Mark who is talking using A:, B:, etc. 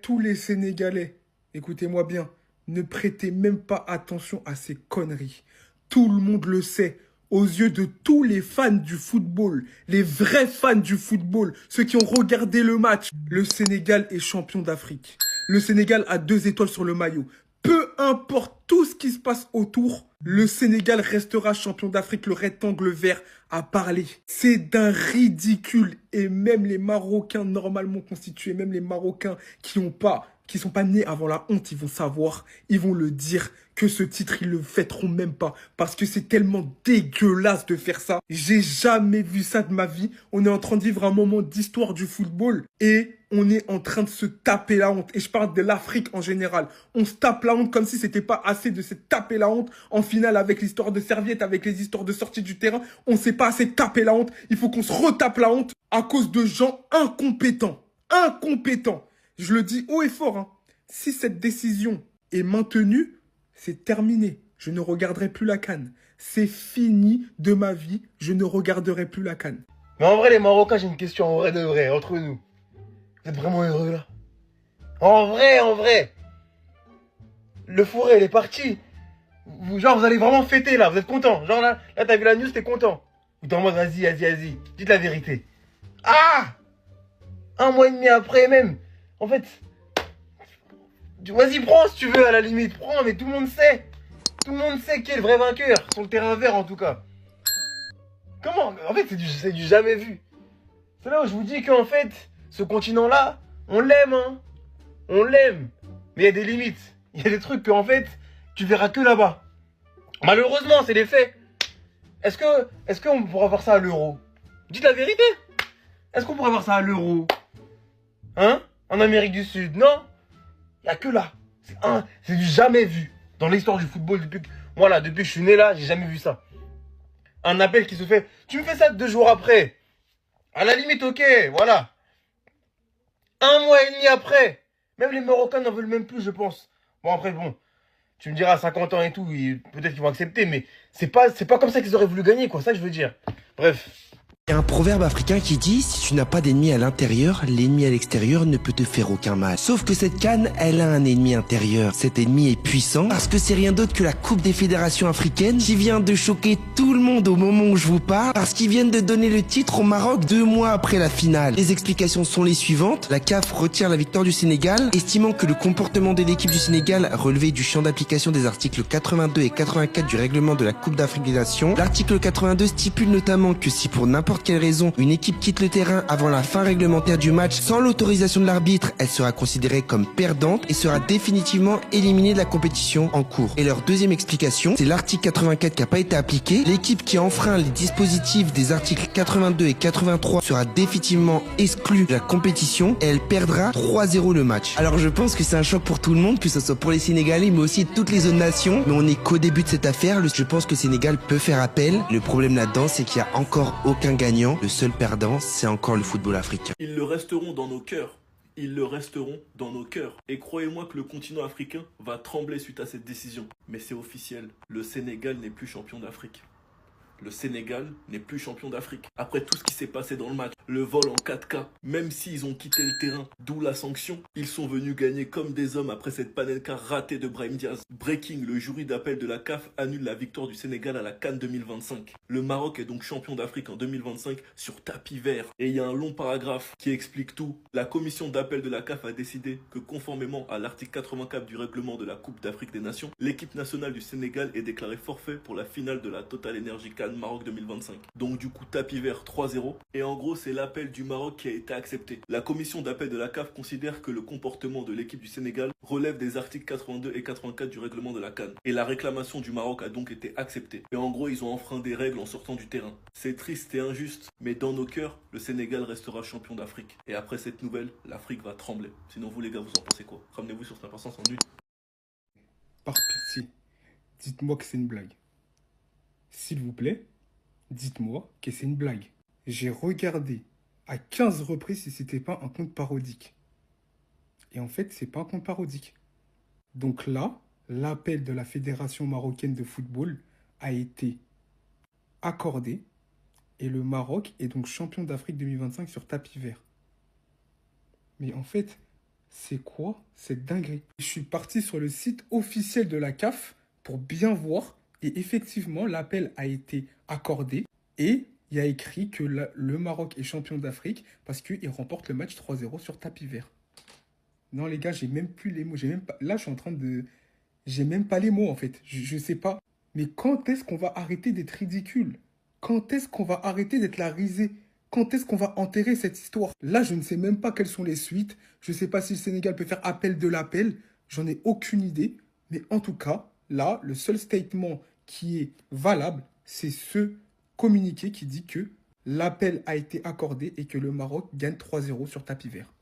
A: tous les Sénégalais, écoutez-moi bien, ne prêtez même pas attention à ces conneries. Tout le monde le sait. Aux yeux de tous les fans du football, les vrais fans du football, ceux qui ont regardé le match, le Sénégal est champion d'Afrique. Le Sénégal a 2 étoiles sur le maillot. Peu importe tout ce qui se passe autour, le Sénégal restera champion d'Afrique. Le rectangle vert a parlé. C'est d'un ridicule. Et même les Marocains normalement constitués, même les Marocains qui sont pas nés avant la honte, ils vont savoir, ils vont le dire, que ce titre, ils le fêteront même pas. Parce que c'est tellement dégueulasse de faire ça. J'ai jamais vu ça de ma vie. On est en train de vivre un moment d'histoire du football. Et on est en train de se taper la honte. Et je parle de l'Afrique en général. On se tape la honte comme si c'était pas assez de se taper la honte. En finale, avec l'histoire de serviette, avec les histoires de sortie du terrain, on s'est pas assez taper la honte. Il faut qu'on se retape la honte à cause de gens incompétents. Incompétents. Je le dis haut et fort, hein. Si cette décision est maintenue, c'est terminé. Je ne regarderai plus la CAN. C'est fini de ma vie. Je ne regarderai plus la CAN.
B: Mais en vrai, les Marocains, j'ai une question en vrai de vrai, entre nous. Vous êtes vraiment heureux là? En vrai. Le fourré, il est parti. Genre, vous allez vraiment fêter là, vous êtes content. Genre là t'as vu la news, t'es content. Ou t'es en mode, vas-y. Dites la vérité. Ah! 1 mois et demi après même. En fait, vas-y, prends si tu veux, à la limite. Prends, mais tout le monde sait. Tout le monde sait qui est le vrai vainqueur. Sur le terrain vert, en tout cas. Comment? En fait, c'est du jamais vu. C'est là où je vous dis qu'en fait, ce continent-là, on l'aime, hein. On l'aime. Mais il y a des limites. Il y a des trucs qu'en fait, tu verras que là-bas. Malheureusement, c'est des faits. Est-ce qu'on pourra voir ça à l'euro? Dites la vérité. Est-ce qu'on pourra voir ça à l'euro? Hein? En Amérique du Sud? Non? Il n'y a que là. C'est du jamais vu. Dans l'histoire du football, depuis que je suis né là, j'ai jamais vu ça. Un appel qui se fait. Tu me fais ça 2 jours après. À la limite, ok, voilà. 1 mois et demi après. Même les Marocains n'en veulent même plus, je pense. Bon, après, bon. Tu me diras 50 ans et tout, peut-être qu'ils vont accepter, mais c'est pas comme ça qu'ils auraient voulu gagner, quoi. Ça que je veux dire. Bref.
C: Il y a un proverbe africain qui dit « Si tu n'as pas d'ennemi à l'intérieur, l'ennemi à l'extérieur ne peut te faire aucun mal ». Sauf que cette CAN, elle a un ennemi intérieur. Cet ennemi est puissant parce que c'est rien d'autre que la Coupe des fédérations africaines qui vient de choquer tout le monde au moment où je vous parle parce qu'ils viennent de donner le titre au Maroc 2 mois après la finale. Les explications sont les suivantes. La CAF retire la victoire du Sénégal, estimant que le comportement de l'équipe du Sénégal relevait du champ d'application des articles 82 et 84 du règlement de la Coupe d'Afrique des Nations. L'article 82 stipule notamment que si pour n'importe quelle raison une équipe quitte le terrain avant la fin réglementaire du match sans l'autorisation de l'arbitre, elle sera considérée comme perdante et sera définitivement éliminée de la compétition en cours. Et leur deuxième explication, c'est l'article 84 qui n'a pas été appliqué. L'équipe qui enfreint les dispositifs des articles 82 et 83 sera définitivement exclue de la compétition et elle perdra 3-0 le match. Alors je pense que c'est un choc pour tout le monde, que ce soit pour les Sénégalais mais aussi toutes les autres nations. Mais on n'est qu'au début de cette affaire. Je pense que le Sénégal peut faire appel. Le problème là-dedans, c'est qu'il n'y a encore aucun gagnant. Le seul perdant, c'est encore le football africain.
D: Ils le resteront dans nos cœurs. Ils le resteront dans nos cœurs. Et croyez-moi que le continent africain va trembler suite à cette décision. Mais c'est officiel, le Sénégal n'est plus champion d'Afrique. Le Sénégal n'est plus champion d'Afrique. Après tout ce qui s'est passé dans le match, le vol en 4K, même s'ils ont quitté le terrain, d'où la sanction, ils sont venus gagner comme des hommes après cette panenka ratée de Brahim Diaz. Breaking, le jury d'appel de la CAF annule la victoire du Sénégal à la CAN 2025. Le Maroc est donc champion d'Afrique en 2025 sur tapis vert. Et il y a un long paragraphe qui explique tout. La commission d'appel de la CAF a décidé que conformément à l'article 84 du règlement de la Coupe d'Afrique des Nations, l'équipe nationale du Sénégal est déclarée forfait pour la finale de la Total Energy CAN Maroc 2025. Donc du coup tapis vert 3-0 et en gros c'est l'appel du Maroc qui a été accepté. La commission d'appel de la CAF considère que le comportement de l'équipe du Sénégal relève des articles 82 et 84 du règlement de la CAN et la réclamation du Maroc a donc été acceptée. Et en gros ils ont enfreint des règles en sortant du terrain. C'est triste et injuste, mais dans nos cœurs, le Sénégal restera champion d'Afrique. Et après cette nouvelle, l'Afrique va trembler. Sinon vous les gars, vous en pensez quoi? Ramenez-vous sur cette importance en une.
A: Par pitié, dites-moi que c'est une blague. S'il vous plaît, dites-moi que c'est une blague. J'ai regardé à 15 reprises si c'était pas un compte parodique. Et en fait, c'est pas un compte parodique. Donc là, l'appel de la Fédération marocaine de football a été accordé et le Maroc est donc champion d'Afrique 2025 sur tapis vert. Mais en fait, C'est quoi cette dinguerie? Je suis parti sur le site officiel de la CAF pour bien voir. Et effectivement, l'appel a été accordé. Et il y a écrit que le Maroc est champion d'Afrique parce qu'il remporte le match 3-0 sur tapis vert. Non, les gars, j'ai même plus les mots. J'ai même pas... Là, je suis en train de... J'ai même pas les mots, en fait. Je sais pas. Mais quand est-ce qu'on va arrêter d'être ridicule? Quand est-ce qu'on va arrêter d'être la risée? Quand est-ce qu'on va enterrer cette histoire? Là, je ne sais même pas quelles sont les suites. Je ne sais pas si le Sénégal peut faire appel de l'appel. J'en ai aucune idée. Mais en tout cas, là, le seul statement qui est valable, c'est ce communiqué qui dit que l'appel a été accordé et que le Maroc gagne 3-0 sur tapis vert.